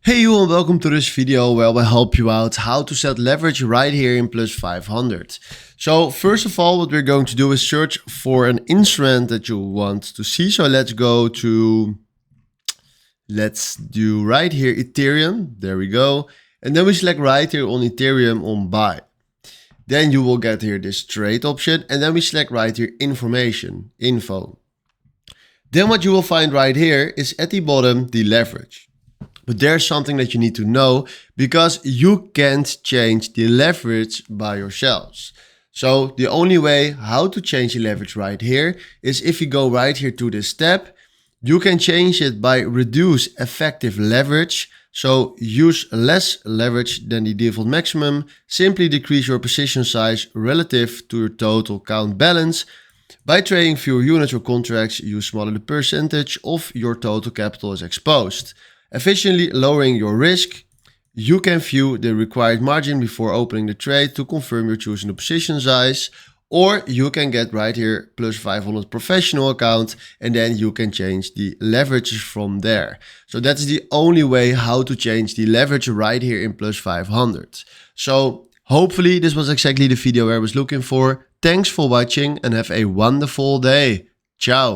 Hey you and welcome to this video where I help you out how to set leverage right here in Plus500. So first of all, what we're going to do is search for an instrument that you want to see. So let's do right here Ethereum. There we go. And then we select right here on Ethereum on buy. Then you will get here this trade option and then we select right here information, info. Then what you will find right here is at the bottom the leverage. But there's something that you need to know because you can't change the leverage by yourselves. So the only way how to change the leverage right here is if you go right here to this tab, you can change it by reduce effective leverage. So use less leverage than the default maximum, simply decrease your position size relative to your total account balance. By trading fewer units or contracts, use smaller the percentage of your total capital is exposed. Efficiently lowering your risk, you can view the required margin before opening the trade to confirm you're choosing the position size, or you can get right here Plus500 professional account and then you can change the leverage from there. So that's the only way how to change the leverage right here in Plus500. So hopefully this was exactly the video I was looking for. Thanks for watching and have a wonderful day. Ciao.